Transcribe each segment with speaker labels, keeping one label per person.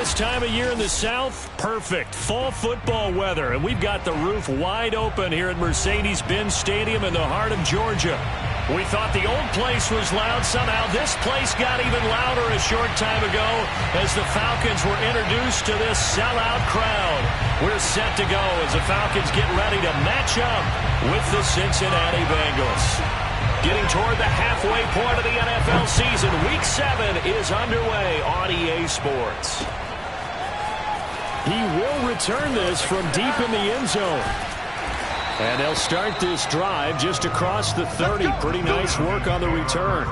Speaker 1: This time of year in the South, perfect. Fall football weather, and we've got the roof wide open here at Mercedes-Benz Stadium in the heart of Georgia. We thought the old place was loud. Somehow this place got even louder a short time ago as the Falcons were introduced to this sellout crowd. We're set to go as the Falcons get ready to match up with the Cincinnati Bengals. Getting toward the halfway point of the NFL season, Week 7 is underway on EA Sports. He will return this from deep in the end zone. And they'll start this drive just across the 30. Pretty nice work on the return.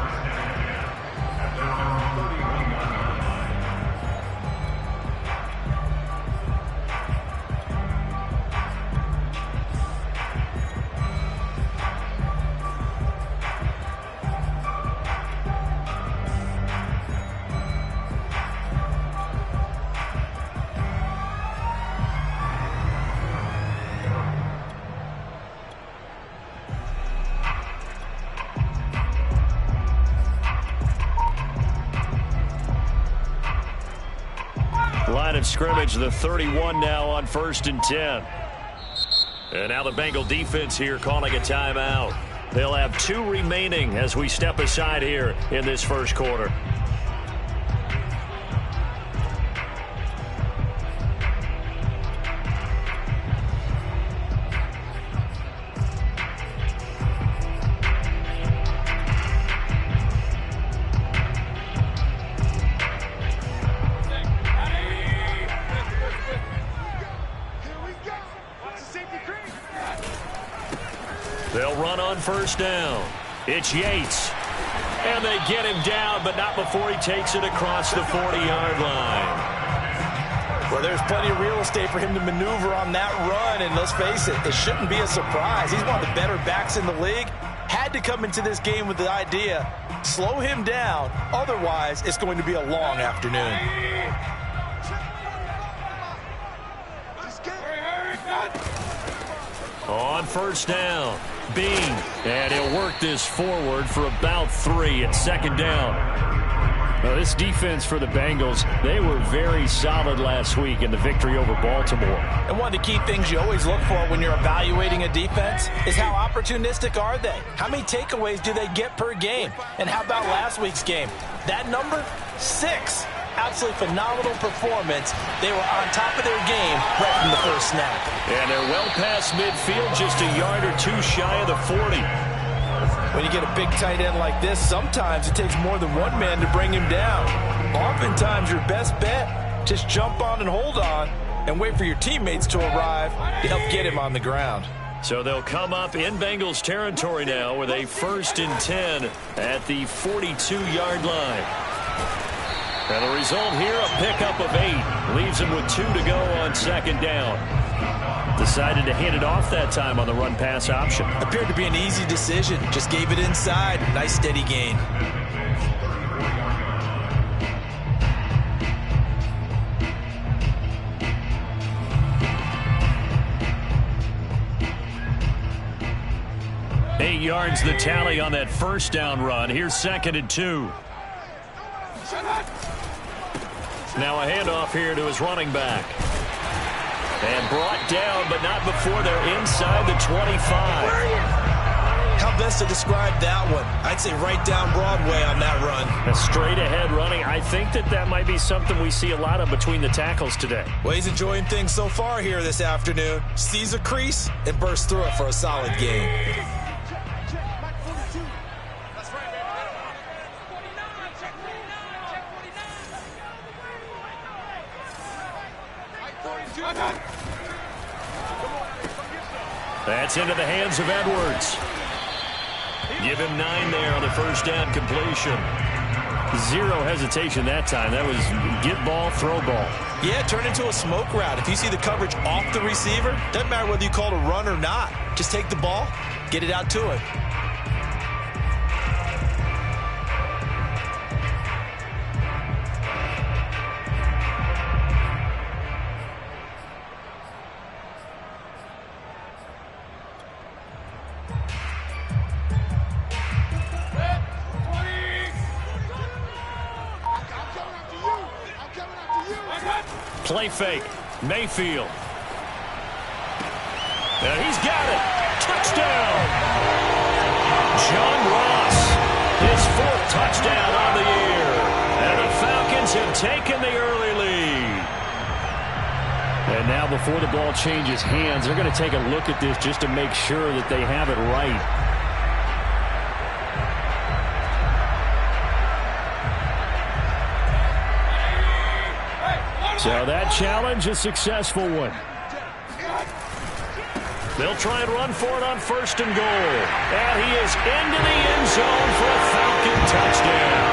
Speaker 1: Line of scrimmage, the 31 now on 1st and 10. And now the Bengal defense here calling a timeout. They'll have 2 remaining as we step aside here in this first quarter. They'll run on 1st down. It's Yates. And they get him down, but not before he takes it across the 40-yard line.
Speaker 2: Well, there's plenty of real estate for him to maneuver on that run, and let's face it, it shouldn't be a surprise. He's one of the better backs in the league. Had to come into this game with the idea, slow him down, otherwise it's going to be a long afternoon.
Speaker 1: On 1st down, Bean, and he'll work this forward for about 3 at 2nd down. Now, this defense for the Bengals, they were very solid last week in the victory over Baltimore.
Speaker 2: And one of the key things you always look for when you're evaluating a defense is how opportunistic are they? How many takeaways do they get per game? And how about last week's game? That number, 6. Absolutely phenomenal performance. They were on top of their game right from the first snap.
Speaker 1: And they're well past midfield, just a yard or 2 shy of the 40.
Speaker 2: When you get a big tight end like this, sometimes it takes more than one man to bring him down. Oftentimes, your best bet, just jump on and hold on and wait for your teammates to arrive to help get him on the ground.
Speaker 1: So they'll come up in Bengals territory now with a 1st and 10 at the 42-yard line. And the result here, a pickup of 8. Leaves him with 2 to go on 2nd down. Decided to hand it off that time on the run-pass option.
Speaker 2: Appeared to be an easy decision. Just gave it inside. Nice steady gain.
Speaker 1: Eight yards the tally on that 1st down run. Here's 2nd and 2. Now a handoff here to his running back. And brought down, but not before they're inside the 25.
Speaker 2: How best to describe that one? I'd say right down Broadway on that run.
Speaker 1: A straight ahead running. I think that might be something we see a lot of between the tackles today.
Speaker 2: Well, he's enjoying things so far here this afternoon. Sees a crease and bursts through it for a solid gain.
Speaker 1: That's into the hands of Edwards. Give him 9 there on the 1st down completion. 0 hesitation that time. That was get ball, throw ball.
Speaker 2: Yeah, turn into a smoke route. If you see the coverage off the receiver, doesn't matter whether you call it a run or not. Just take the ball, get it out to him.
Speaker 1: Play fake. Mayfield. And he's got it. Touchdown. John Ross. His 4th touchdown on the year. And the Falcons have taken the early lead. And now before the ball changes hands, they're going to take a look at this just to make sure that they have it right. So that challenge, a successful one. They'll try and run for it on 1st and goal. And he is into the end zone for a Falcon touchdown.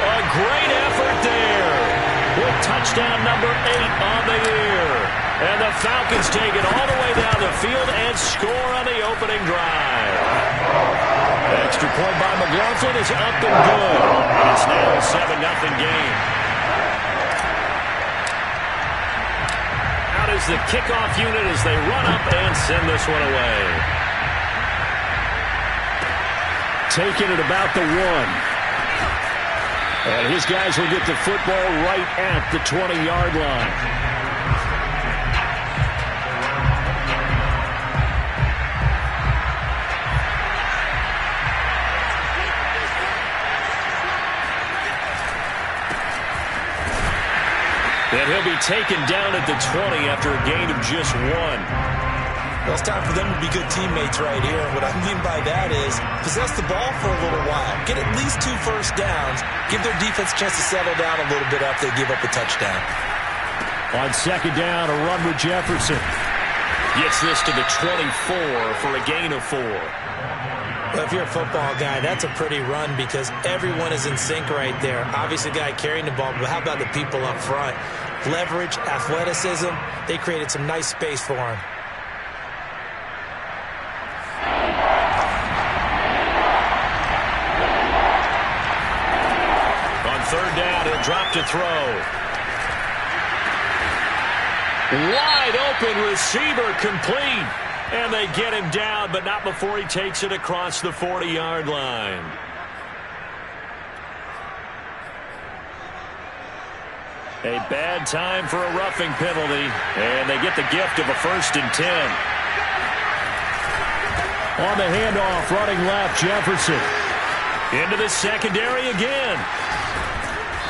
Speaker 1: A great effort there with touchdown number 8 on the year. And the Falcons take it all the way down the field and score on the opening drive. Extra point by McLaughlin is up and good. And it's now a 7-0 game. Out is the kickoff unit as they run up and send this one away. Taking it about the 1. And his guys will get the football right at the 20-yard line. And he'll be taken down at the 20 after a gain of just 1.
Speaker 2: Well, it's time for them to be good teammates right here. What I mean by that is possess the ball for a little while. Get at least 2 first downs. Give their defense a chance to settle down a little bit after they give up a touchdown.
Speaker 1: On 2nd down, a run with Jefferson. Gets this to the 24 for a gain of 4.
Speaker 2: Well, if you're a football guy, that's a pretty run because everyone is in sync right there. Obviously, the guy carrying the ball, but how about the people up front? Leverage, athleticism, they created some nice space for him.
Speaker 1: On 3rd down, he'll drop to throw. Wide open receiver complete. And they get him down, but not before he takes it across the 40-yard line. A bad time for a roughing penalty, and they get the gift of a 1st and 10. On the handoff, running left, Jefferson. Into the secondary again.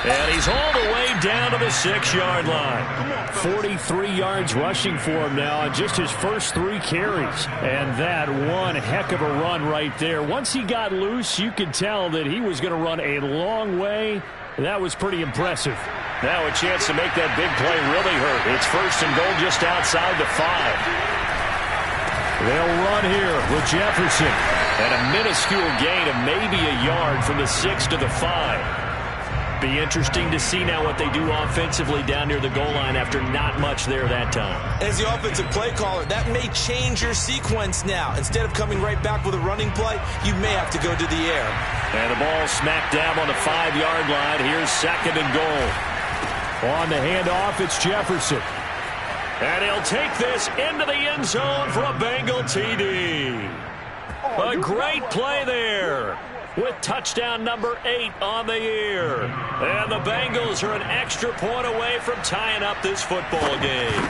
Speaker 1: And he's all the way down to the 6-yard line. 43 yards rushing for him now on just his first 3 carries. And that one heck of a run right there. Once he got loose, you could tell that he was going to run a long way. That was pretty impressive. Now a chance to make that big play really hurt. It's 1st and goal just outside the 5. They'll run here with Jefferson. And a minuscule gain of maybe a yard from the 6 to the 5. Be interesting to see now what they do offensively down near the goal line after not much there that time.
Speaker 2: As the offensive play caller, that may change your sequence now. Instead of coming right back with a running play, you may have to go to the air.
Speaker 1: And the ball smack dab on the 5-yard line. Here's 2nd and goal. On the handoff, it's Jefferson. And he'll take this into the end zone for a Bengal TD. A great play there, with touchdown number 8 on the year. And the Bengals are an extra point away from tying up this football game.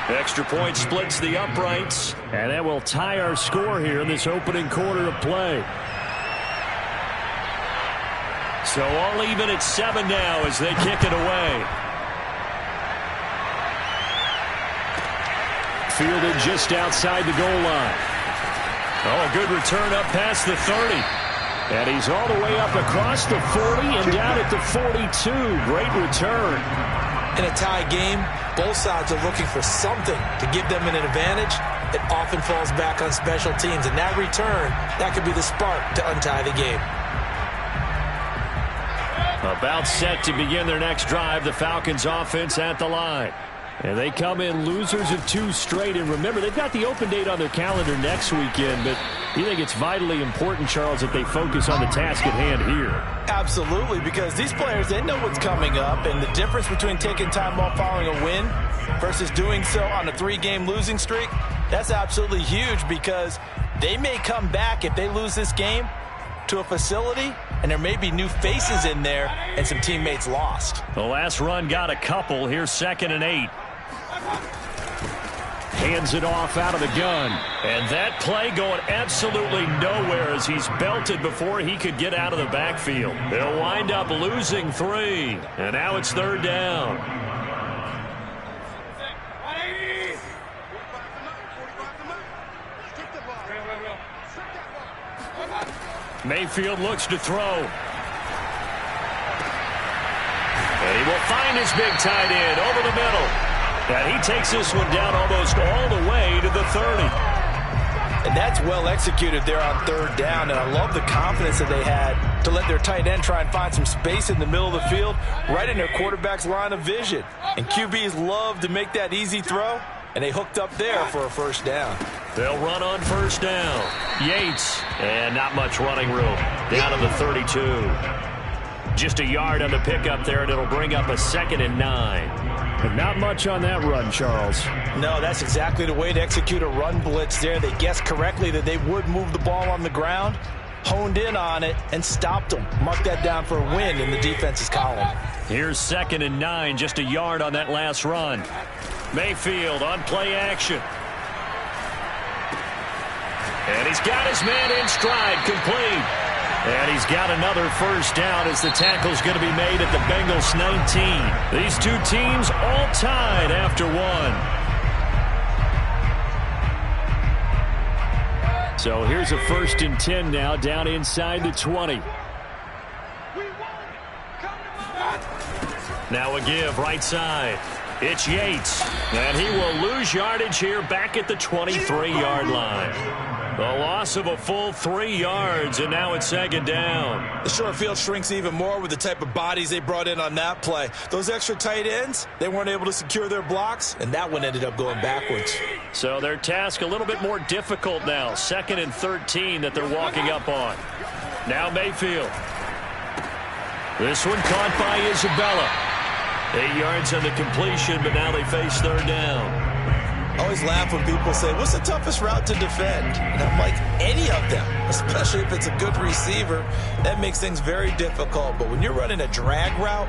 Speaker 1: Extra point splits the uprights. And that will tie our score here in this opening quarter of play. So all even at 7 now as they kick it away. Fielded just outside the goal line. Oh, a good return up past the 30. And he's all the way up across the 40 and down at the 42. Great return.
Speaker 2: In a tie game, both sides are looking for something to give them an advantage. It often falls back on special teams. And that return, that could be the spark to untie the game.
Speaker 1: About set to begin their next drive, the Falcons offense at the line. And they come in losers of 2 straight. And remember, they've got the open date on their calendar next weekend. But you think it's vitally important, Charles, that they focus on the task at hand here?
Speaker 2: Absolutely, because these players, they know what's coming up. And the difference between taking time off following a win versus doing so on a 3-game losing streak, that's absolutely huge, because they may come back if they lose this game to a facility, and there may be new faces in there and some teammates lost.
Speaker 1: The last run got a couple. Here's 2nd and 8. Hands it off out of the gun. And that play going absolutely nowhere as he's belted before he could get out of the backfield. They'll wind up losing 3. And now it's 3rd down. Mayfield looks to throw. And he will find his big tight end over the middle. And he takes this one down almost all the way to the 30.
Speaker 2: And that's well executed there on 3rd down. And I love the confidence that they had to let their tight end try and find some space in the middle of the field, right in their quarterback's line of vision. And QBs love to make that easy throw. And they hooked up there for a 1st down.
Speaker 1: They'll run on 1st down. Yates. And not much running room. Down to the 32. Just a yard on the pickup there, and it'll bring up a 2nd and 9. But not much on that run, Charles.
Speaker 2: No, that's exactly the way to execute a run blitz there. They guessed correctly that they would move the ball on the ground, honed in on it, and stopped them. Mark that down for a win in the defense's column.
Speaker 1: Here's 2nd and 9, just a yard on that last run. Mayfield on play action. And he's got his man in stride, complete. And he's got another 1st down as the tackle's going to be made at the Bengals 19. These two teams all tied after 1. So here's a 1st and 10 now, down inside the 20. Now a give right side. It's Yates. And he will lose yardage here back at the 23-yard line. The loss of a full 3 yards, and now it's 2nd down.
Speaker 2: The short field shrinks even more with the type of bodies they brought in on that play. Those extra tight ends, they weren't able to secure their blocks, and that one ended up going backwards.
Speaker 1: So their task a little bit more difficult now. 2nd and 13 that they're walking up on. Now Mayfield. This one caught by Isabella. 8 yards on the completion, but now they face 3rd down.
Speaker 2: I always laugh when people say, what's the toughest route to defend? And I'm like, any of them, especially if it's a good receiver. That makes things very difficult. But when you're running a drag route,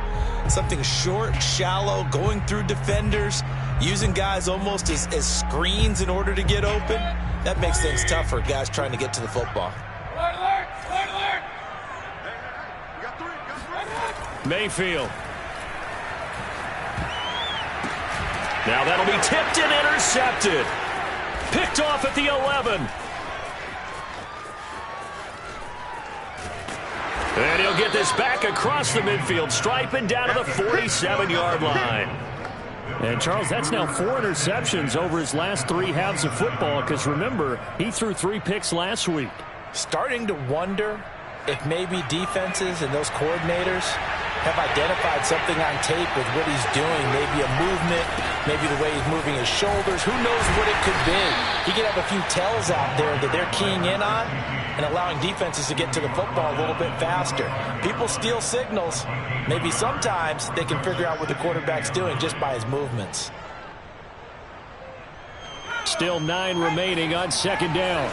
Speaker 2: something short, shallow, going through defenders, using guys almost as screens in order to get open, that makes things tough for guys trying to get to the football.
Speaker 1: Mayfield. Now that'll be tipped and intercepted. Picked off at the 11. And he'll get this back across the midfield stripe and down to the 47-yard line. And, Charles, that's now 4 interceptions over his last 3 halves of football because, remember, he threw 3 picks last week.
Speaker 2: Starting to wonder if maybe defenses and those coordinators have identified something on tape with what he's doing. Maybe a movement, maybe the way he's moving his shoulders. Who knows what it could be? He could have a few tells out there that they're keying in on and allowing defenses to get to the football a little bit faster. People steal signals. Maybe sometimes they can figure out what the quarterback's doing just by his movements.
Speaker 1: Still 9 remaining on 2nd down.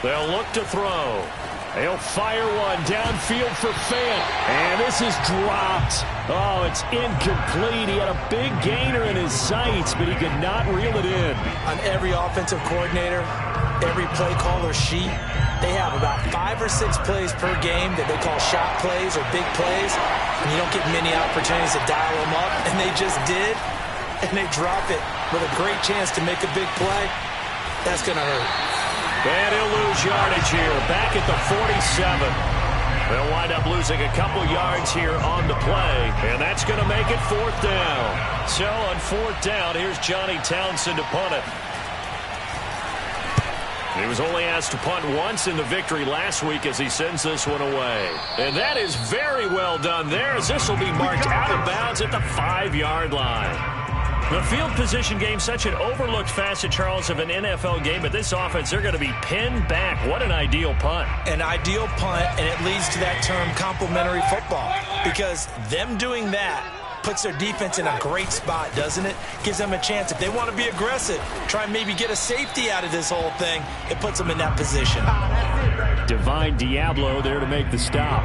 Speaker 1: They'll look to throw. They'll fire one downfield for Fant. And this is dropped. Oh, it's incomplete. He had a big gainer in his sights, but he could not reel it in.
Speaker 2: On every offensive coordinator, every play caller sheet, they have about 5 or 6 plays per game that they call shot plays or big plays. And you don't get many opportunities to dial them up. And they just did. And they drop it with a great chance to make a big play. That's going to hurt.
Speaker 1: And he'll lose yardage here, back at the 47. They'll wind up losing a couple yards here on the play, and that's going to make it 4th down. So on 4th down, here's Johnny Townsend to punt it. He was only asked to punt once in the victory last week as he sends this one away. And that is very well done there, as this will be marked out of bounds at the 5-yard line. The field position game, such an overlooked facet, Charles, of an NFL game, but this offense, they're going to be pinned back. What an ideal punt.
Speaker 2: An ideal punt, and it leads to that term complimentary football, because them doing that puts their defense in a great spot, doesn't it? Gives them a chance. If they want to be aggressive, try and maybe get a safety out of this whole thing, it puts them in that position.
Speaker 1: Divine Diablo there to make the stop.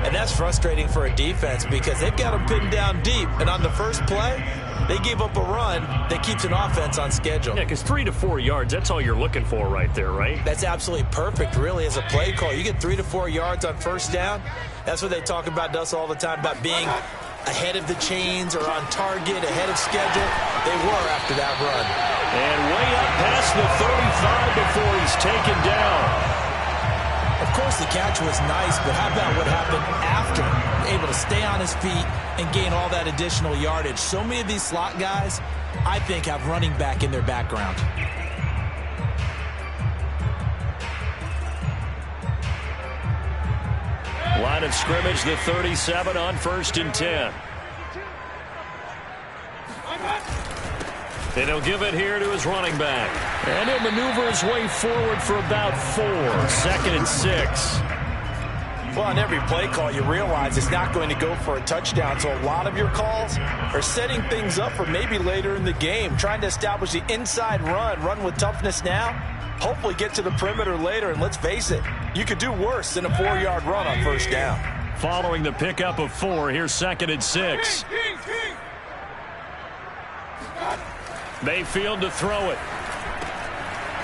Speaker 2: And that's frustrating for a defense because they've got them pinned down deep. And on the first play, they gave up a run that keeps an offense on schedule.
Speaker 1: Yeah, because 3 to 4 yards, that's all you're looking for right there, right?
Speaker 2: That's absolutely perfect, really, as a play call. You get 3 to 4 yards on first down. That's what they talk about us all the time, about being ahead of the chains or on target, ahead of schedule. They were after that run.
Speaker 1: And way up past the 35 before he's taken down.
Speaker 2: Of course, the catch was nice, but how about what happened after? Able to stay on his feet and gain all that additional yardage. So many of these slot guys, I think, have running back in their background.
Speaker 1: Line of scrimmage, the 37 on 1st and 10. And he'll give it here to his running back. And he'll maneuver his way forward for about 4. 2nd and 6.
Speaker 2: Well, on every play call, you realize it's not going to go for a touchdown. So a lot of your calls are setting things up for maybe later in the game, trying to establish the inside run with toughness now. Hopefully get to the perimeter later, and let's face it, you could do worse than a 4-yard run on first down.
Speaker 1: Following the pickup of 4, here's 2nd and 6. Mayfield to throw it.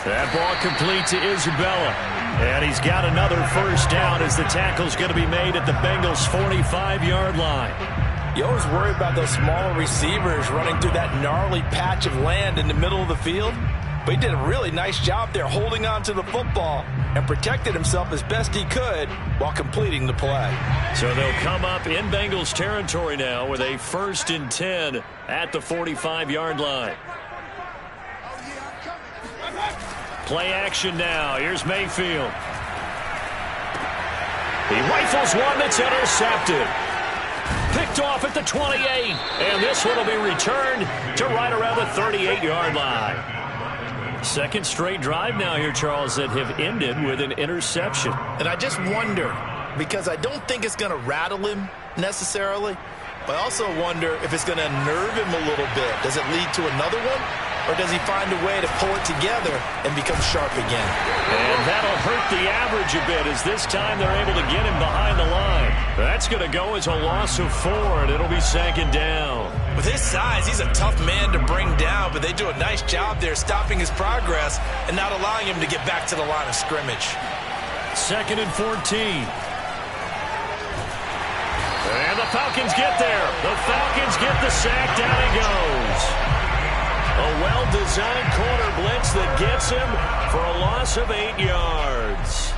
Speaker 1: That ball complete to Isabella. And he's got another first down as the tackle's going to be made at the Bengals' 45-yard line.
Speaker 2: You always worry about those smaller receivers running through that gnarly patch of land in the middle of the field. But he did a really nice job there holding on to the football and protected himself as best he could while completing the play.
Speaker 1: So they'll come up in Bengals territory now with a 1st and 10 at the 45-yard line. Play action now. Here's Mayfield. He rifles one that's intercepted. Picked off at the 28. And this one will be returned to right around the 38-yard line. Second straight drive now here, Charles, that have ended with an interception.
Speaker 2: And I just wonder, because I don't think it's going to rattle him necessarily, but I also wonder if it's going to unnerve him a little bit. Does it lead to another one? Or does he find a way to pull it together and become sharp again?
Speaker 1: And that'll hurt the average a bit as this time they're able to get him behind the line. That's going to go as a loss of 4, and it'll be 2nd down.
Speaker 2: With his size, he's a tough man to bring down, but they do a nice job there stopping his progress and not allowing him to get back to the line of scrimmage.
Speaker 1: 2nd and 14. And the Falcons get there. The Falcons get the sack. Down he goes. A well-designed corner blitz that gets him for a loss of 8 yards.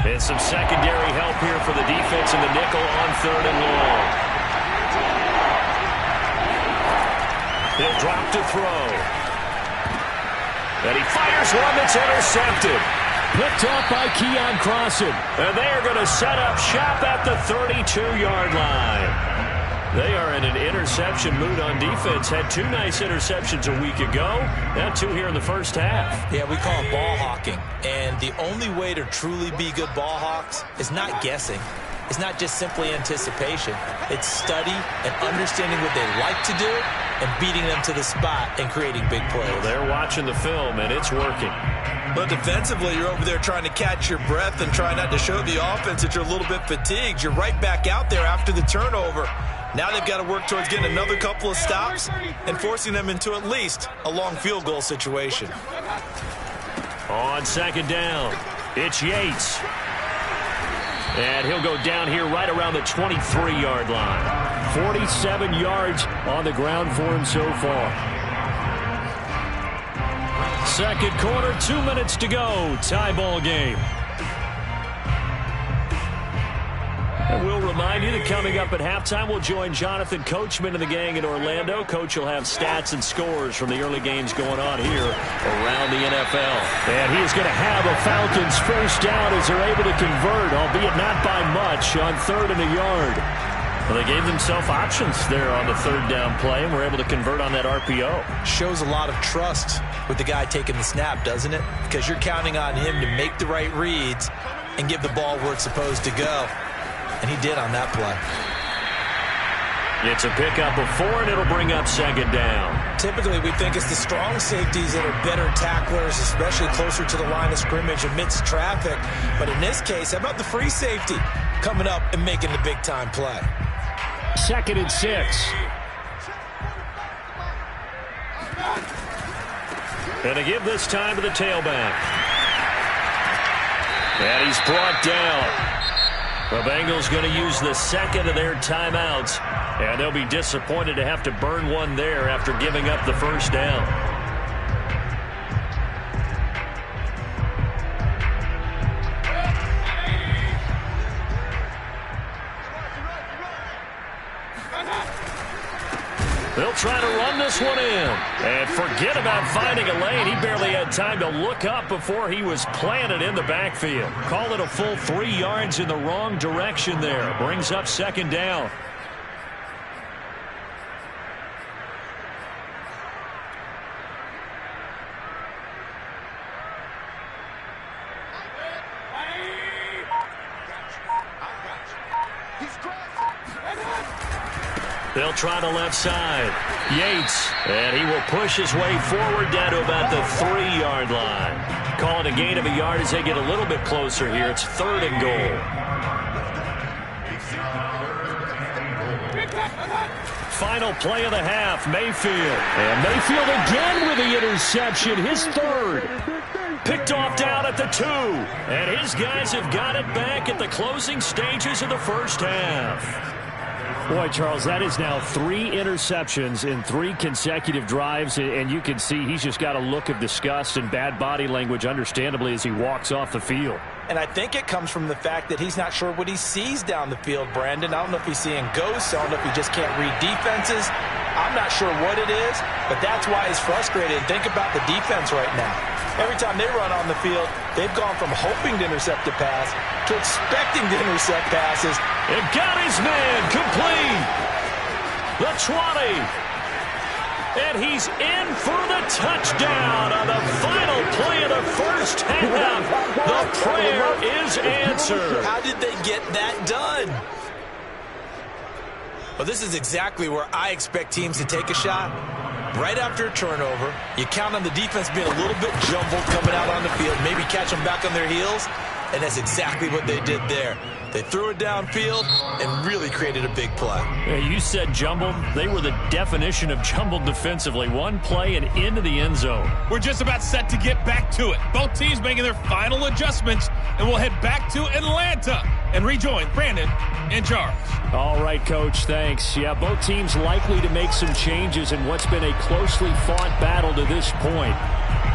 Speaker 1: And some secondary help here for the defense in the nickel on 3rd and long. He'll drop to throw. And he fires one that's intercepted. Picked off by Keon Crossan. And they are going to set up shop at the 32-yard line. They are in an interception mood on defense. Had 2 nice interceptions a week ago. Now 2 here in the first half.
Speaker 2: Yeah, we call it ball hawking. And the only way to truly be good ball hawks is not guessing. It's not just simply anticipation. It's study and understanding what they like to do and beating them to the spot and creating big plays.
Speaker 1: Well, they're watching the film, and it's working.
Speaker 2: But defensively, you're over there trying to catch your breath and try not to show the offense that you're a little bit fatigued. You're right back out there after the turnover. Now they've got to work towards getting another couple of stops and forcing them into at least a long field goal situation.
Speaker 1: On 2nd down, it's Yates. And he'll go down here right around the 23-yard line. 47 yards on the ground for him so far. Second quarter, 2 minutes to go. Tie ball game. And we'll remind you that coming up at halftime, we'll join Jonathan Coachman and the gang in Orlando. Coach will have stats and scores from the early games going on here around the NFL. And he is going to have a Falcons first down as they're able to convert, albeit not by much, on 3rd and a yard. Well, they gave themselves options there on the third down play and were able to convert on that RPO.
Speaker 2: Shows a lot of trust with the guy taking the snap, doesn't it? Because you're counting on him to make the right reads and give the ball where it's supposed to go. And he did on that play.
Speaker 1: It's a pickup of 4, and it'll bring up second down.
Speaker 2: Typically, we think it's the strong safeties that are better tacklers, especially closer to the line of scrimmage amidst traffic. But in this case, how about the free safety coming up and making the big-time play?
Speaker 1: 2nd and 6. And they give this time to the tailback. And he's brought down. The Bengals going to use the second of their timeouts, and they'll be disappointed to have to burn one there after giving up the first down. They'll try to run this one in. And forget about finding a lane. He barely had time to look up before he was planted in the backfield. Call it a full 3 yards in the wrong direction there. Brings up second down. They'll try the left side. Yates, and he will push his way forward down to about the 3-yard line. Call it a gain of a yard as they get a little bit closer here. It's 3rd and goal. Final play of the half, Mayfield. And Mayfield again with the interception, his 3rd. Picked off down at the 2. And his guys have got it back at the closing stages of the first half. Boy, Charles, that is now 3 interceptions in 3 consecutive drives, and you can see he's just got a look of disgust and bad body language, understandably, as he walks off the field.
Speaker 2: And I think it comes from the fact that he's not sure what he sees down the field, Brandon. I don't know if he's seeing ghosts. I don't know if he just can't read defenses. I'm not sure what it is, but that's why he's frustrated. Think about the defense right now. Every time they run on the field, they've gone from hoping to intercept a pass to expecting to intercept passes.
Speaker 1: And got his man complete. The 20. And he's in for the touchdown on the final play of the first half. The prayer is answered.
Speaker 2: How did they get that done? Well, this is exactly where I expect teams to take a shot. Right after a turnover, you count on the defense being a little bit jumbled coming out on the field, maybe catch them back on their heels, and that's exactly what they did there. They threw it downfield and really created a big play.
Speaker 1: Hey, you said jumbled. They were the definition of jumbled defensively. One play and into the end zone.
Speaker 3: We're just about set to get back to it. Both teams making their final adjustments, and we'll head back to Atlanta and rejoin Brandon and Charles.
Speaker 1: All right, Coach, thanks. Yeah, both teams likely to make some changes in what's been a closely fought battle to this point.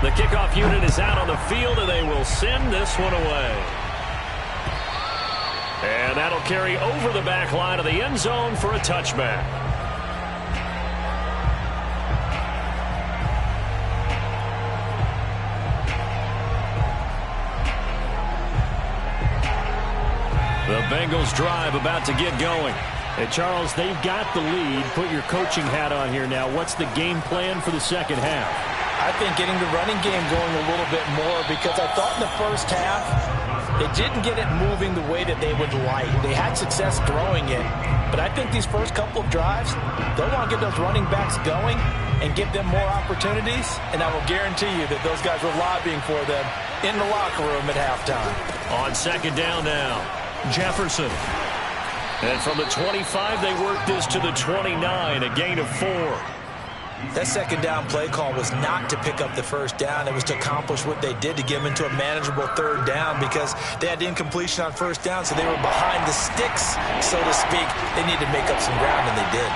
Speaker 1: The kickoff unit is out on the field, and they will send this one away. And that'll carry over the back line of the end zone for a touchback. The Bengals drive about to get going. And Charles, they've got the lead. Put your coaching hat on here now. What's the game plan for the second half?
Speaker 2: I think getting the running game going a little bit more, because I thought in the first half they didn't get it moving the way that they would like. They had success throwing it, but I think these first couple of drives, they'll want to get those running backs going and give them more opportunities, and I will guarantee you that those guys were lobbying for them in the locker room at halftime.
Speaker 1: On second down now, Jefferson. And from the 25, they work this to the 29, a gain of 4.
Speaker 2: That second down play call was not to pick up the first down. It was to accomplish what they did, to get them into a manageable third down, because they had incompletion on first down, so they were behind the sticks, so to speak. They needed to make up some ground, and they did.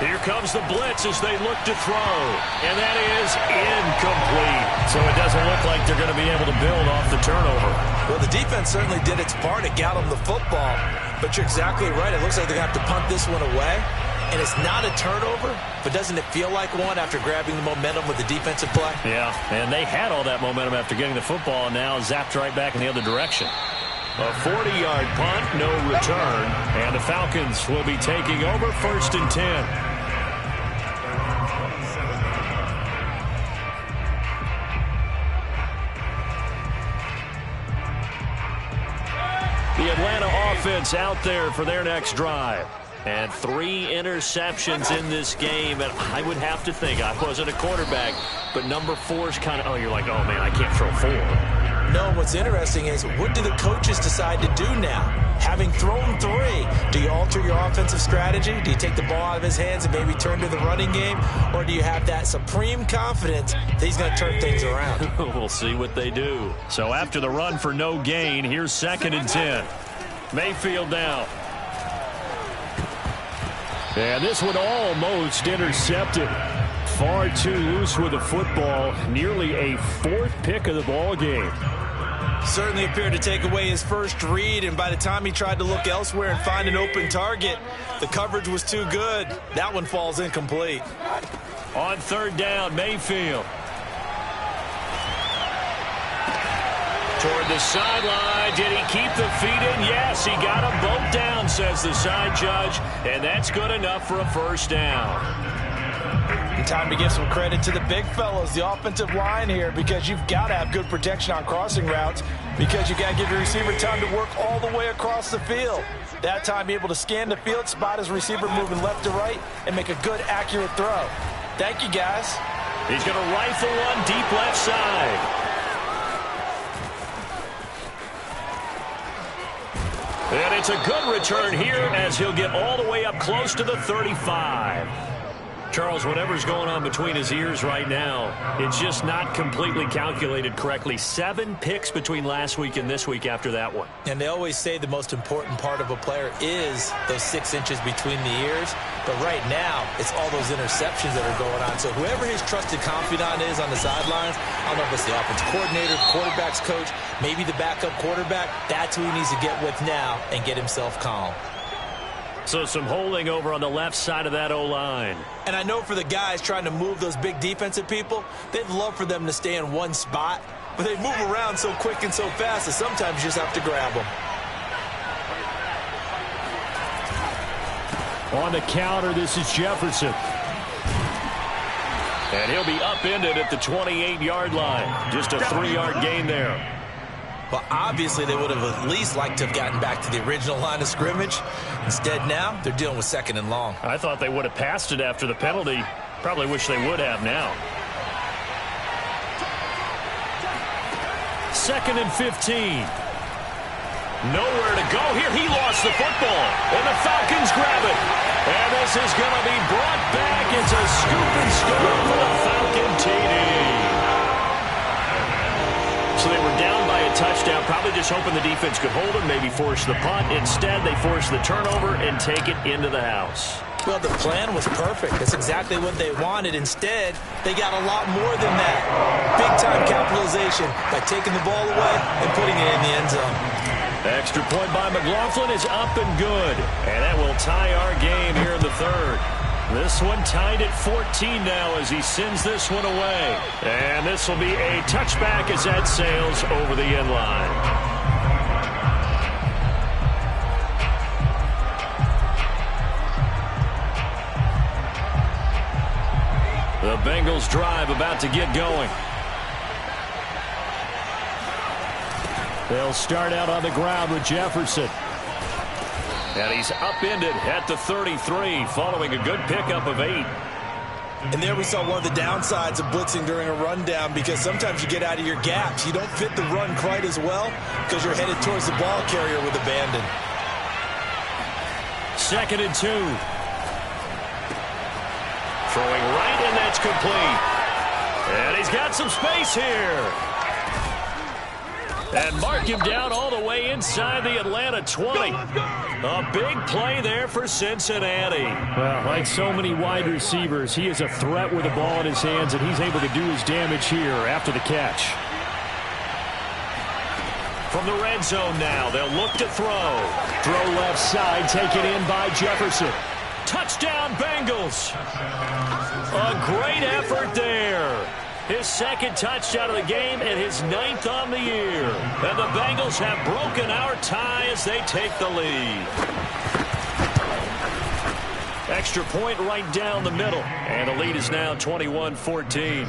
Speaker 1: Here comes the blitz as they look to throw, and that is incomplete. So it doesn't look like they're going to be able to build off the turnover.
Speaker 2: Well, the defense certainly did its part. It got them the football, but you're exactly right. It looks like they're going to have to punt this one away. And it's not a turnover, but doesn't it feel like one after grabbing the momentum with the defensive play?
Speaker 1: Yeah, and they had all that momentum after getting the football, and now zapped right back in the other direction. A 40-yard punt, no return, and the Falcons will be taking over 1st and 10. The Atlanta offense out there for their next drive. And 3 interceptions in this game. And I would have to think, I wasn't a quarterback, but number 4's kind of, oh, you're like, oh, man, I can't throw 4.
Speaker 2: No, what's interesting is what do the coaches decide to do now? Having thrown 3, do you alter your offensive strategy? Do you take the ball out of his hands and maybe turn to the running game? Or do you have that supreme confidence that he's going to turn things around?
Speaker 1: We'll see what they do. So after the run for no gain, here's 2nd and 10. Mayfield now. And this one almost intercepted. Far too loose with the football. Nearly a 4th pick of the ball game.
Speaker 2: Certainly appeared to take away his first read, and by the time he tried to look elsewhere and find an open target, the coverage was too good. That one falls incomplete.
Speaker 1: On 3rd down, Mayfield. Toward the sideline. Did he keep the feet in? Yes, he got them both down, says the side judge, and that's good enough for a 1st down.
Speaker 2: And time to give some credit to the big fellas, the offensive line here, because you've got to have good protection on crossing routes, because you got to give your receiver time to work all the way across the field. That time, be able to scan the field, spot his receiver moving left to right, and make a good, accurate throw. Thank you, guys.
Speaker 1: He's going to rifle one deep left side. And it's a good return here as he'll get all the way up close to the 35. Charles, whatever's going on between his ears right now, it's just not completely calculated correctly. 7 picks between last week and this week after that one.
Speaker 2: And they always say the most important part of a player is those 6 inches between the ears. But right now, it's all those interceptions that are going on. So whoever his trusted confidant is on the sidelines, I don't know if it's the offense coordinator, quarterback's coach, maybe the backup quarterback, that's who he needs to get with now and get himself calm.
Speaker 1: So some holding over on the left side of that O-line.
Speaker 2: And I know for the guys trying to move those big defensive people, they'd love for them to stay in one spot, but they move around so quick and so fast that sometimes you just have to grab them.
Speaker 1: On the counter, this is Jefferson. And he'll be upended at the 28-yard line. Just a 3-yard gain there.
Speaker 2: Well, obviously, they would have at least liked to have gotten back to the original line of scrimmage. Instead, now, they're dealing with 2nd and long.
Speaker 1: I thought they would have passed it after the penalty. Probably wish they would have now. 2nd and 15. Nowhere to go here. He lost the football, and the Falcons grab it. And this is going to be brought back. It's a scoop and score for the Falcon TD. So they were down by a touchdown, probably just hoping the defense could hold them, maybe force the punt. Instead, they force the turnover and take it into the house.
Speaker 2: Well, the plan was perfect. That's exactly what they wanted. Instead, they got a lot more than that. Big-time capitalization by taking the ball away and putting it in the end zone.
Speaker 1: Extra point by McLaughlin is up and good. And that will tie our game here in the 3rd. This one tied at 14 now as he sends this one away. And this will be a touchback as that sails over the end line. The Bengals drive about to get going. They'll start out on the ground with Jefferson. And he's upended at the 33 following a good pickup of 8.
Speaker 2: And there we saw one of the downsides of blitzing during a rundown, because sometimes you get out of your gaps. You don't fit the run quite as well because you're headed towards the ball carrier with abandon.
Speaker 1: 2nd and 2. Throwing right, and that's complete. And he's got some space here. And mark him down all the way inside the Atlanta 20. A big play there for Cincinnati. Well, like so many wide receivers, he is a threat with the ball in his hands, and he's able to do his damage here after the catch. From the red zone now, they'll look to throw. Throw left side, taken in by Jefferson. Touchdown, Bengals. A great effort there. His second touchdown of the game and his 9th on the year. And the Bengals have broken our tie as they take the lead. Extra point right down the middle. And the lead is now 21-14.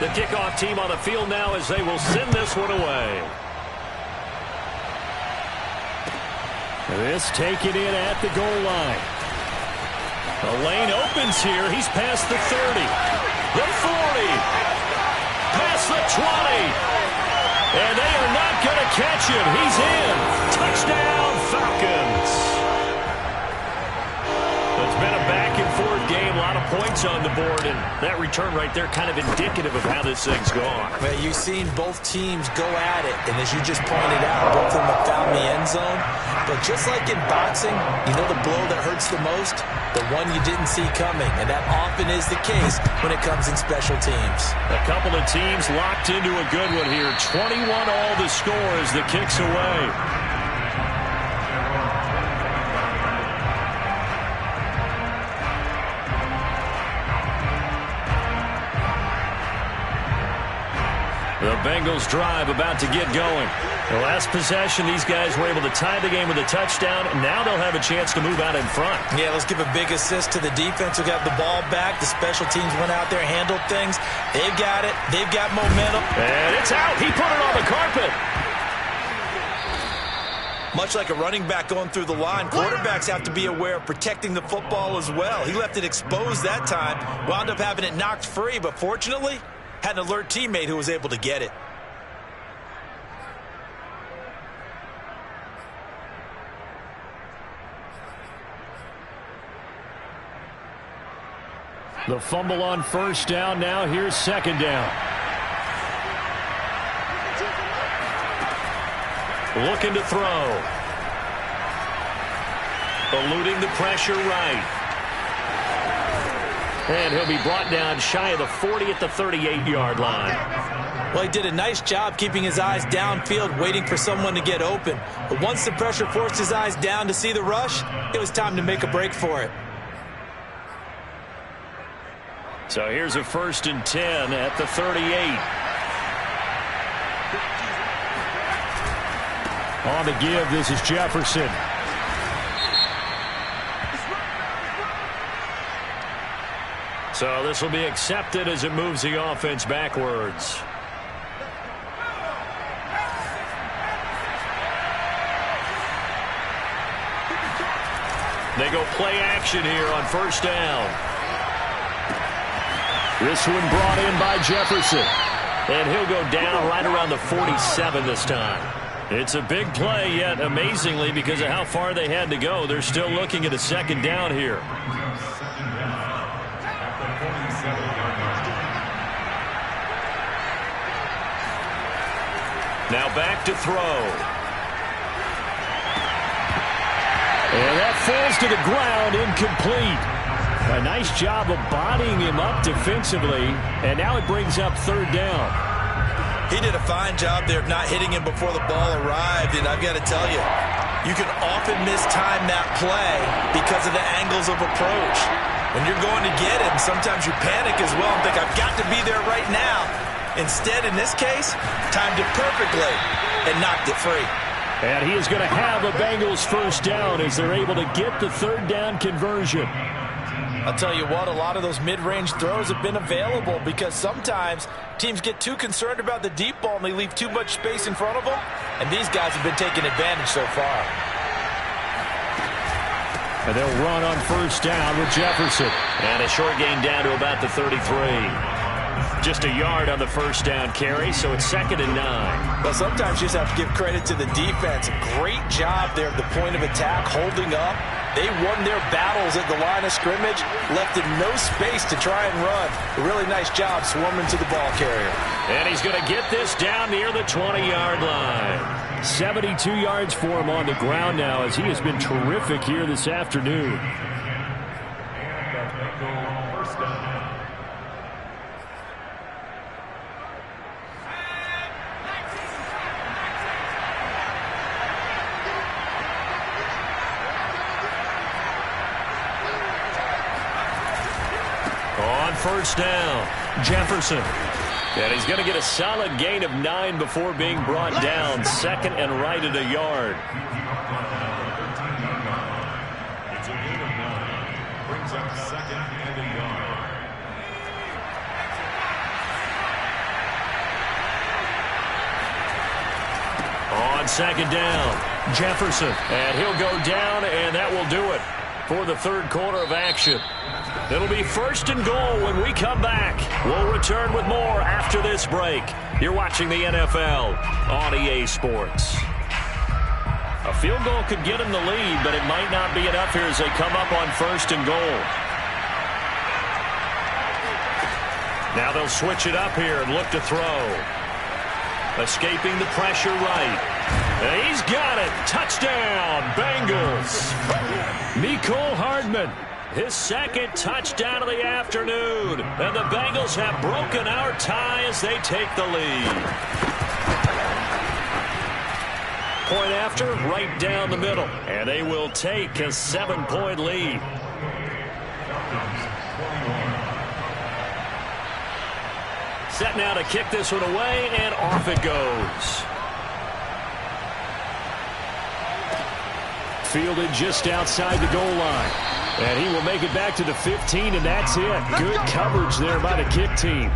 Speaker 1: The kickoff team on the field now as they will send this one away. This taken in at the goal line. The lane opens here. He's past the 30. The 40. Past the 20. And they are not going to catch him. He's in. Touchdown, Falcons. It's been a back-and-forth game. A lot of points on the board. And that return right there kind of indicative of how this thing's gone.
Speaker 2: Well, you've seen both teams go at it. And as you just pointed out, both of them have found the end zone. But just like in boxing, you know the blow that hurts the most? The one you didn't see coming. And that often is the case when it comes in special teams.
Speaker 1: A couple of teams locked into a good one here. 21 all the score as the kick's away. The Bengals drive about to get going. The last possession, these guys were able to tie the game with a touchdown. Now they'll have a chance to move out in front.
Speaker 2: Yeah, let's give a big assist to the defense who got the ball back. The special teams went out there, handled things. They've got it. They've got momentum.
Speaker 1: And it's out. He put it on the carpet.
Speaker 2: Much like a running back going through the line, quarterbacks have to be aware of protecting the football as well. He left it exposed that time, wound up having it knocked free, but fortunately, had an alert teammate who was able to get it.
Speaker 1: The fumble on first down. Now here's second down. Looking to throw. Eluding the pressure right. And he'll be brought down shy of the 40 at the 38-yard line.
Speaker 2: Well, he did a nice job keeping his eyes downfield, waiting for someone to get open. But once the pressure forced his eyes down to see the rush, it was time to make a break for it.
Speaker 1: So here's a 1st and 10 at the 38. On the give, this is Jefferson. So this will be accepted as it moves the offense backwards. They go play action here on first down. This one brought in by Jefferson. And he'll go down right around the 47 this time. It's a big play, yet amazingly, because of how far they had to go, they're still looking at a second down here. Now back to throw. And that falls to the ground, incomplete. A nice job of bodying him up defensively, and now it brings up third down.
Speaker 2: He did a fine job there of not hitting him before the ball arrived, and I've got to tell you, you can often mistime that play because of the angles of approach. When you're going to get him, sometimes you panic as well and think, I've got to be there right now. Instead, in this case, timed it perfectly and knocked it free.
Speaker 1: And he is going to have a Bengals first down as they're able to get the third down conversion.
Speaker 2: I'll tell you what, a lot of those mid-range throws have been available because sometimes teams get too concerned about the deep ball and they leave too much space in front of them. And these guys have been taking advantage so far.
Speaker 1: And they'll run on first down with Jefferson. And a short gain down to about the 33. Just a yard on the first down carry, so it's 2nd and 9.
Speaker 2: Well, sometimes you just have to give credit to the defense. Great job there at the point of attack, holding up. They won their battles at the line of scrimmage, left him no space to try and run. A really nice job swarming to the ball carrier.
Speaker 1: And he's going to get this down near the 20-yard line. 72 yards for him on the ground now as he has been terrific here this afternoon. first down. Jefferson. And he's going to get a solid gain of 9 before being brought down. Second and right at a yard.
Speaker 4: It's a gain of 9. Brings up second and a yard.
Speaker 1: On second down, Jefferson. And he'll go down, and that will do it for the third quarter of action. It'll be first and goal when we come back. We'll return with more after this break. You're watching the NFL on EA Sports. A field goal could get him the lead, but it might not be enough here as they come up on first and goal. Now they'll switch it up here and look to throw. Escaping the pressure right. And he's got it. Touchdown, Bengals. Mecole Hardman, his second touchdown of the afternoon. And the Bengals have broken our tie as they take the lead. Point after, right down the middle. And they will take a 7-point lead. Set now to kick this one away, and off it goes. Fielded just outside the goal line. And he will make it back to the 15, and that's it. Good coverage there by the kick team.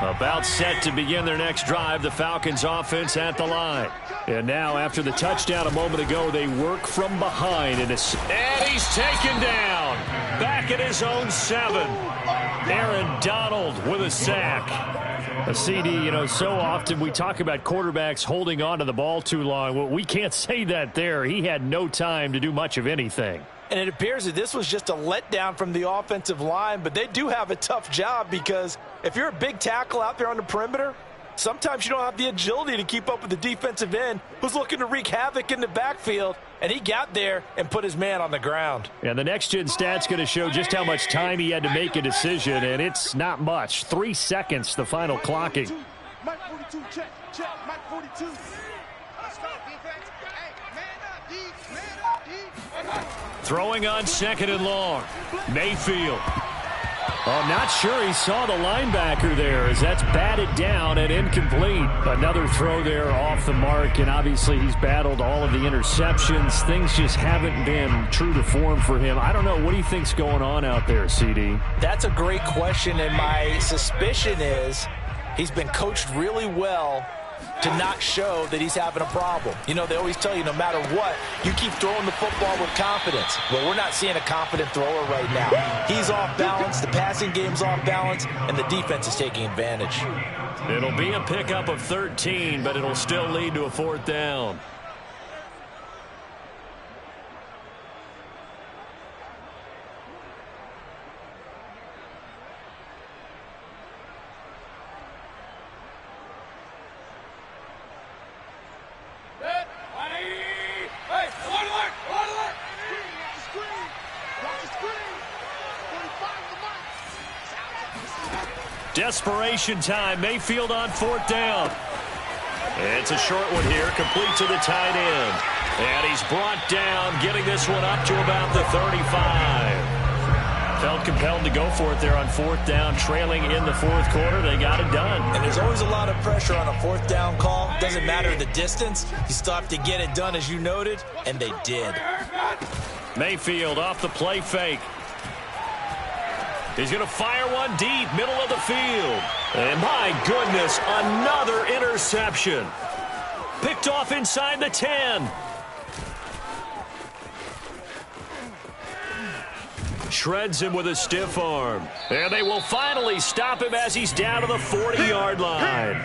Speaker 1: About set to begin their next drive, the Falcons offense at the line. And now, after the touchdown a moment ago, they work from behind. And he's taken down. Back at his own 7. Aaron Donald with a sack. A CD, you know, so often we talk about quarterbacks holding on to the ball too long. Well, we can't say that there. He had no time to do much of anything.
Speaker 2: And it appears that this was just a letdown from the offensive line, but they do have a tough job because if you're a big tackle out there on the perimeter, sometimes you don't have the agility to keep up with the defensive end who's looking to wreak havoc in the backfield, and he got there and put his man on the ground.
Speaker 1: And the next-gen stat's going to show just how much time he had to make a decision, and it's not much. 3 seconds, the final clocking.
Speaker 5: Mike 42, check, Mike 42. Let's go, defense. Hey, man up, D, man up, D.
Speaker 1: Throwing on second and long. Mayfield. Oh, not sure he saw the linebacker there as that's batted down and incomplete. Another throw there off the mark, and obviously he's battled all of the interceptions. Things just haven't been true to form for him. I don't know. What do you think's going on out there, CD?
Speaker 2: That's a great question, and my suspicion is he's been coached really well to not show that he's having a problem. You know, they always tell you no matter what, you keep throwing the football with confidence. Well, we're not seeing a confident thrower right now. He's off balance, the passing game's off balance, and the defense is taking advantage.
Speaker 1: It'll be a pickup of 13, but it'll still lead to a 4th down. Desperation time. Mayfield on 4th down. It's a short one here, complete to the tight end. And he's brought down, getting this one up to about the 35. Felt compelled to go for it there on 4th down, trailing in the 4th quarter. They got it done.
Speaker 2: And there's always a lot of pressure on a 4th down call. Doesn't matter the distance. You still have to get it done, as you noted, and they did.
Speaker 1: Mayfield off the play fake. He's going to fire one deep, middle of the field. And my goodness, another interception. Picked off inside the 10. Shreds him with a stiff arm. And they will finally stop him as he's down to the 40-yard line.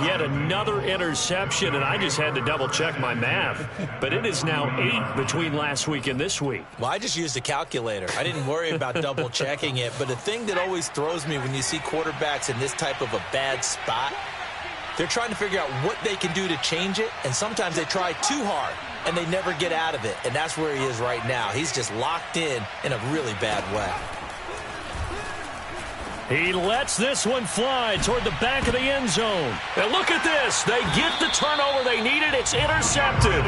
Speaker 1: Yet another interception, and I just had to double-check my math. But it is now 8 between last week and this week.
Speaker 2: Well, I just used a calculator. I didn't worry about double-checking it. But the thing that always throws me when you see quarterbacks in this type of a bad spot, they're trying to figure out what they can do to change it, and sometimes they try too hard, and they never get out of it. And that's where he is right now. He's just locked in a really bad way.
Speaker 1: He lets this one fly toward the back of the end zone. And look at this. They get the turnover they needed. It's intercepted.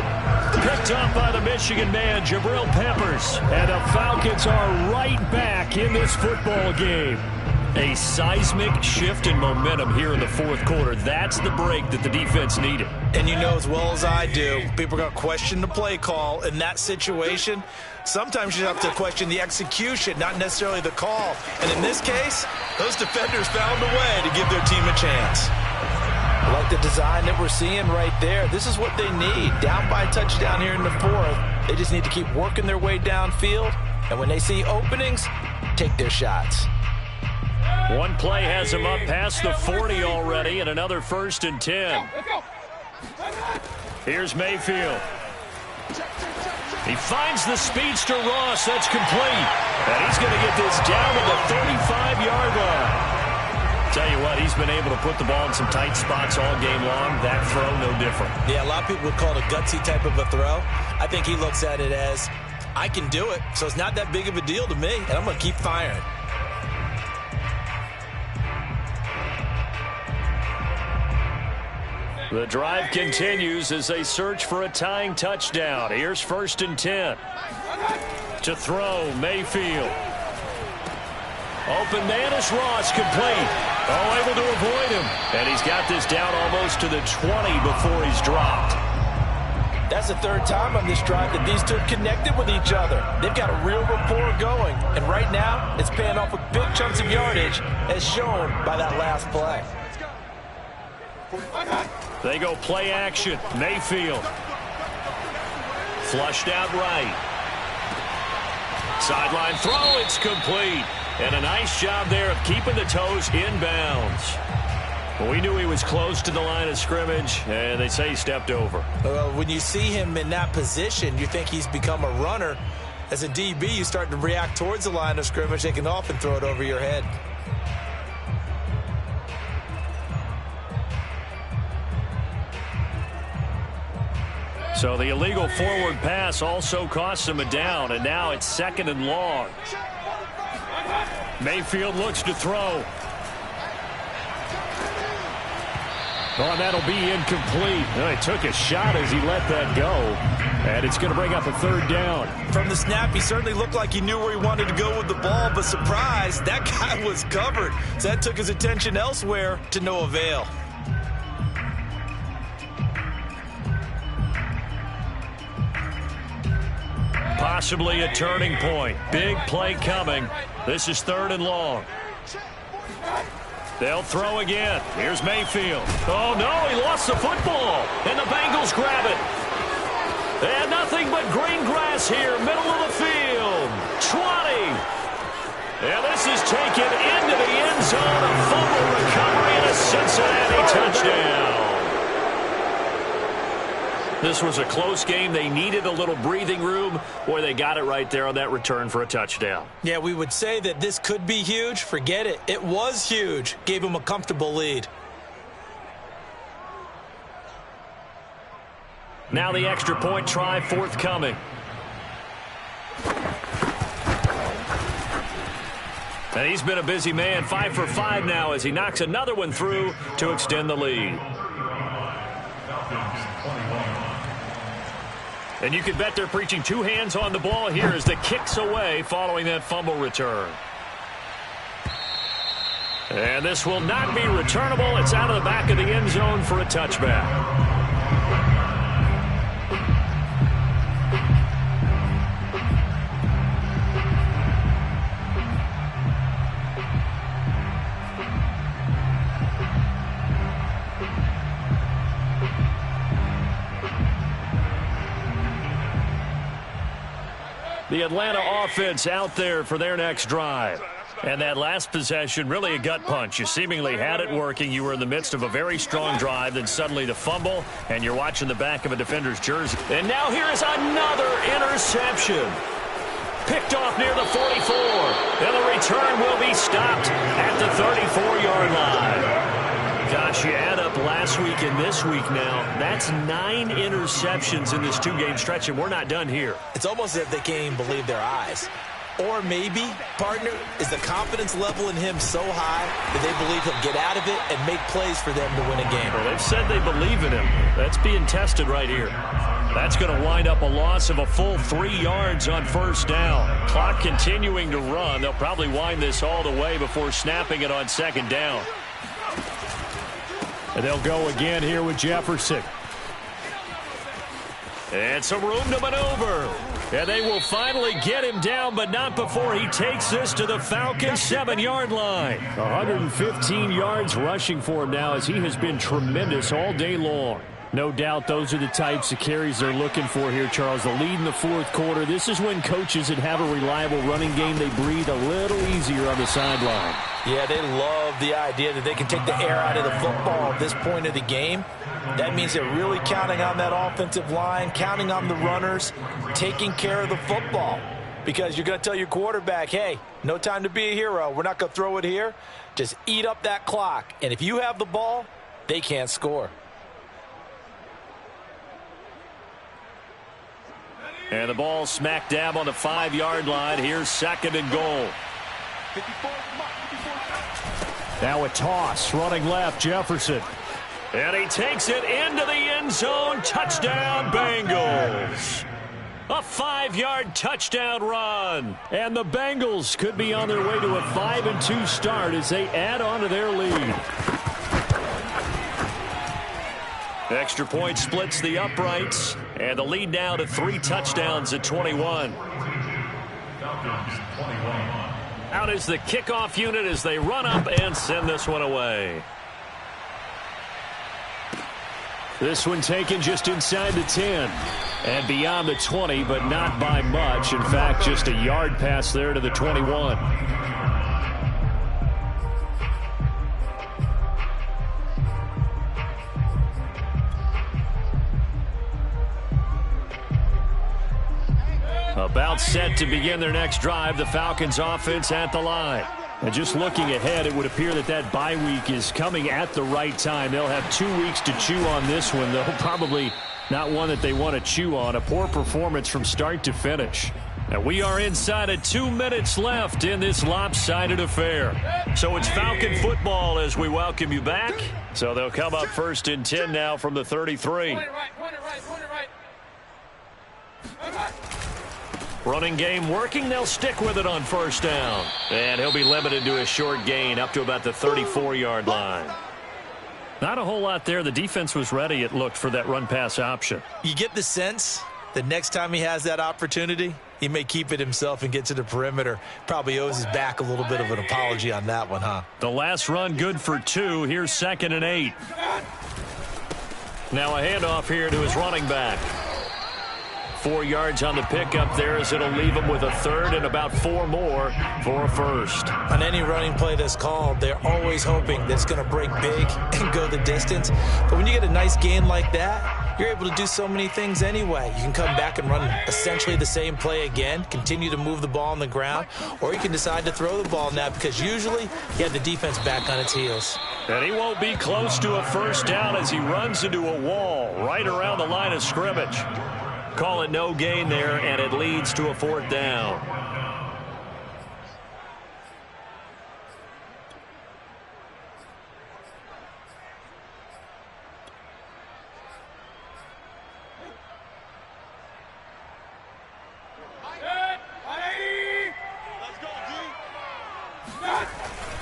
Speaker 1: Picked up by the Michigan man, Jabril Peppers. And the Falcons are right back in this football game. A seismic shift in momentum here in the fourth quarter. That's the break that the defense needed.
Speaker 2: And you know as well as I do, people are going to question the play call in that situation. Sometimes you have to question the execution, not necessarily the call. And in this case, those defenders found a way to give their team a chance. I like the design that we're seeing right there. This is what they need. Down by a touchdown here in the fourth. They just need to keep working their way downfield. And when they see openings, take their shots.
Speaker 1: One play has him up past the 40 already, and another 1st and 10. Here's Mayfield. He finds the speedster Ross. That's complete. And he's going to get this down to the 35-yard line. Tell you what, he's been able to put the ball in some tight spots all game long. That throw, no different.
Speaker 2: Yeah, a lot of people would call it a gutsy type of a throw. I think he looks at it as, I can do it, so it's not that big of a deal to me, and I'm going to keep firing.
Speaker 1: The drive continues as they search for a tying touchdown. Here's 1st and 10. To throw, Mayfield. Open man is Ross, complete. Oh, able to avoid him. And he's got this down almost to the 20 before he's dropped.
Speaker 2: That's the third time on this drive that these two have connected with each other. They've got a real rapport going. And right now, it's paying off with big chunks of yardage, as shown by that last play.
Speaker 1: They go play action. Mayfield. Flushed out right. Sideline throw. It's complete. And a nice job there of keeping the toes inbounds. Well, we knew he was close to the line of scrimmage, and they say he stepped over.
Speaker 2: Well, when you see him in that position, you think he's become a runner. As a DB, you start to react towards the line of scrimmage. They can often throw it over your head.
Speaker 1: So the illegal forward pass also costs him a down, and now it's 2nd and long. Mayfield looks to throw. Oh, and that'll be incomplete. Well, he took a shot as he let that go, and it's going to bring up a 3rd down.
Speaker 2: From the snap, he certainly looked like he knew where he wanted to go with the ball, but surprise, that guy was covered. So that took his attention elsewhere to no avail.
Speaker 1: Possibly a turning point. Big play coming. This is 3rd and long. They'll throw again. Here's Mayfield. Oh, no, he lost the football. And the Bengals grab it. And nothing but green grass here, middle of the field. 20. And this is taken into the end zone. A fumble recovery and a Cincinnati touchdown. This was a close game. They needed a little breathing room. Boy, they got it right there on that return for a touchdown.
Speaker 2: Yeah, we would say that this could be huge. Forget it. It was huge. Gave them a comfortable lead.
Speaker 1: Now the extra point try forthcoming. And he's been a busy man. 5 for 5 now as he knocks another one through to extend the lead. And you can bet they're preaching 2 hands on the ball here as the kick's away following that fumble return. And this will not be returnable. It's out of the back of the end zone for a touchback. The Atlanta offense out there for their next drive. And that last possession, really a gut punch. You seemingly had it working. You were in the midst of a very strong drive. Then suddenly the fumble, and you're watching the back of a defender's jersey. And now here is another interception. Picked off near the 44. And the return will be stopped at the 34-yard line. Gosh, you add up last week and this week now. That's 9 interceptions in this 2-game stretch, and we're not done here.
Speaker 2: It's almost as if they can't even believe their eyes. Or maybe, partner, is the confidence level in him so high that they believe he'll get out of it and make plays for them to win a game.
Speaker 1: Well, they've said they believe in him. That's being tested right here. That's going to wind up a loss of a full 3 yards on first down. Clock continuing to run. They'll probably wind this all the way before snapping it on second down. And they'll go again here with Jefferson. And some room to maneuver. And they will finally get him down, but not before he takes this to the Falcons' 7-yard line. 115 yards rushing for him now as he has been tremendous all day long. No doubt those are the types of carries they're looking for here, Charles. The lead in the fourth quarter. This is when coaches that have a reliable running game, they breathe a little easier on the sideline.
Speaker 2: Yeah, they love the idea that they can take the air out of the football at this point of the game. That means they're really counting on that offensive line, counting on the runners, taking care of the football. Because you're going to tell your quarterback, hey, no time to be a hero. We're not going to throw it here. Just eat up that clock. And if you have the ball, they can't score.
Speaker 1: And the ball smack dab on the 5-yard line. Here's second and goal. Now a toss, running left, Jefferson. And he takes it into the end zone. Touchdown, Bengals. A 5-yard touchdown run. And the Bengals could be on their way to a 5-2 start as they add on to their lead. Extra point splits the uprights. And the lead now to 3 touchdowns at 21. Out is the kickoff unit as they run up and send this one away. This one taken just inside the 10 and beyond the 20, but not by much. In fact, just a yard pass there to the 21. About set to begin their next drive, the Falcons offense at the line. And just looking ahead, it would appear that that bye week is coming at the right time. They'll have 2 weeks to chew on this one, though probably not one that they want to chew on. A poor performance from start to finish. And we are inside of 2 minutes left in this lopsided affair. So it's Falcon football as we welcome you back. So they'll come up first and 10 now from the 33. Running game working. They'll stick with it on first down. And he'll be limited to a short gain up to about the 34-yard line. Not a whole lot there. The defense was ready, it looked, for that run-pass option.
Speaker 2: You get the sense that next time he has that opportunity, he may keep it himself and get to the perimeter. Probably owes his back a little bit of an apology on that one, huh?
Speaker 1: The last run good for 2. Here's 2nd and 8. Now a handoff here to his running back. 4 yards on the pickup there as it'll leave him with a 3rd and about 4 more for a 1st.
Speaker 2: On any running play that's called, they're always hoping that it's going to break big and go the distance. But when you get a nice gain like that, you're able to do so many things anyway. You can come back and run essentially the same play again, continue to move the ball on the ground, or you can decide to throw the ball now because usually you have the defense back on its heels.
Speaker 1: And he won't be close to a 1st down as he runs into a wall right around the line of scrimmage. Call it no gain there, and it leads to a 4th down.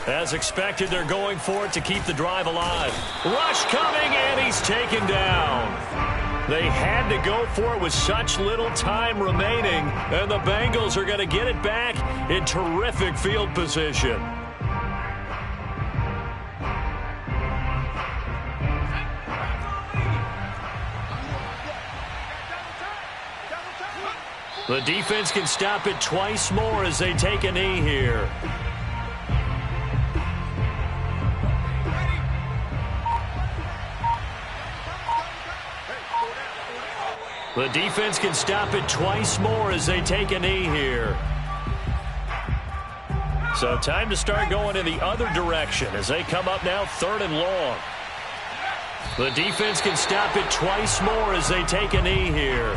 Speaker 1: As expected, they're going for it to keep the drive alive. Rush coming, and he's taken down. They had to go for it with such little time remaining, and the Bengals are going to get it back in terrific field position. The defense can stop it twice more as they take a knee here. The defense can stop it twice more as they take a knee here. So time to start going in the other direction as they come up now 3rd and long. The defense can stop it twice more as they take a knee here.